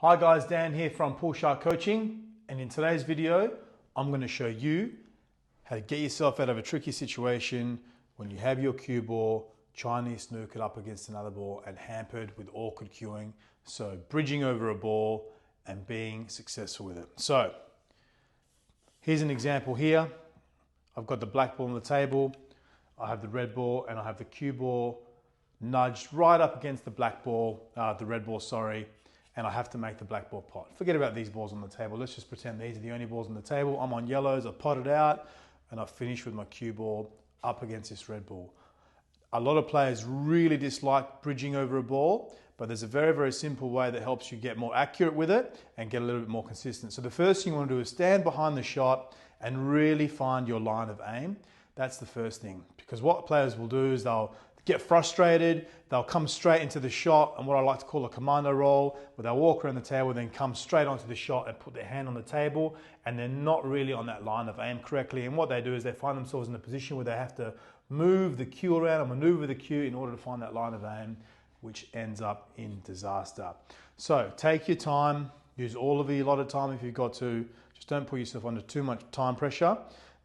Hi guys, Dan here from Pool Shark Coaching, and in today's video I'm going to show you how to get yourself out of a tricky situation when you have your cue ball Chinese snookered up against another ball and hampered with awkward cueing, so bridging over a ball and being successful with it. So here's an example here. I've got the black ball on the table, I have the red ball, and I have the cue ball nudged right up against the black ball, the red ball, sorry, and I have to make the black ball pot. Forget about these balls on the table. Let's just pretend these are the only balls on the table. I'm on yellows, I pot it out, and I finish with my cue ball up against this red ball. A lot of players really dislike bridging over a ball, but there's a very, very simple way that helps you get more accurate with it and get a little bit more consistent. So the first thing you want to do is stand behind the shot and really find your line of aim. That's the first thing, because what players will do is they'll get frustrated, they'll come straight into the shot, and what I like to call a commando roll, where they'll walk around the table, then come straight onto the shot and put their hand on the table, and they're not really on that line of aim correctly. And what they do is they find themselves in a position where they have to move the cue around and maneuver the cue in order to find that line of aim, which ends up in disaster. So take your time, use all of your allotted time if you've got to. Just don't put yourself under too much time pressure.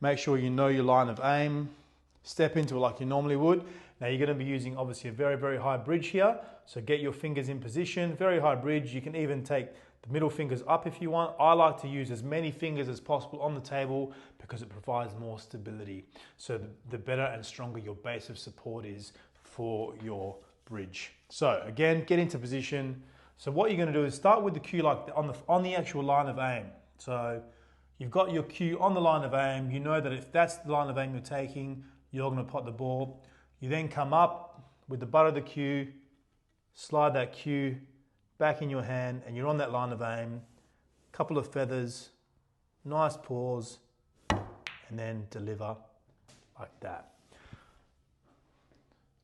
Make sure you know your line of aim. Step into it like you normally would. Now you're going to be using obviously a very, very high bridge here. So get your fingers in position, very high bridge. You can even take the middle fingers up if you want. I like to use as many fingers as possible on the table because it provides more stability. So the better and stronger your base of support is for your bridge. So again, get into position. So what you're going to do is start with the cue like on the actual line of aim. So you've got your cue on the line of aim. You know that if that's the line of aim you're taking, you're going to pot the ball. You then come up with the butt of the cue, slide that cue back in your hand, and you're on that line of aim. Couple of feathers, nice pause, and then deliver like that.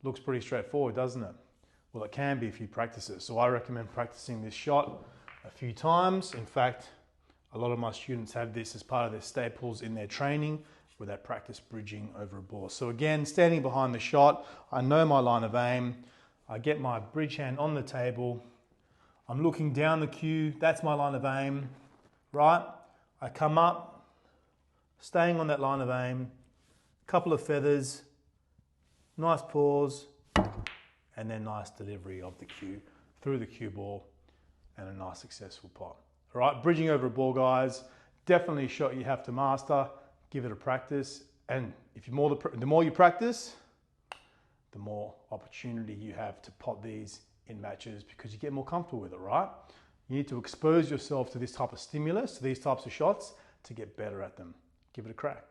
Looks pretty straightforward, doesn't it? Well, it can be if you practice it. So I recommend practicing this shot a few times. In fact, a lot of my students have this as part of their staples in their training, where they practice bridging over a ball. So again, standing behind the shot, I know my line of aim. I get my bridge hand on the table. I'm looking down the cue. That's my line of aim, right? I come up, staying on that line of aim, couple of feathers, nice pause, and then nice delivery of the cue through the cue ball and a nice successful pot. All right, bridging over a ball, guys, definitely a shot you have to master. Give it a practice, and if the more you practice, the more opportunity you have to pot these in matches because you get more comfortable with it, right? You need to expose yourself to this type of stimulus, to these types of shots, to get better at them. Give it a crack.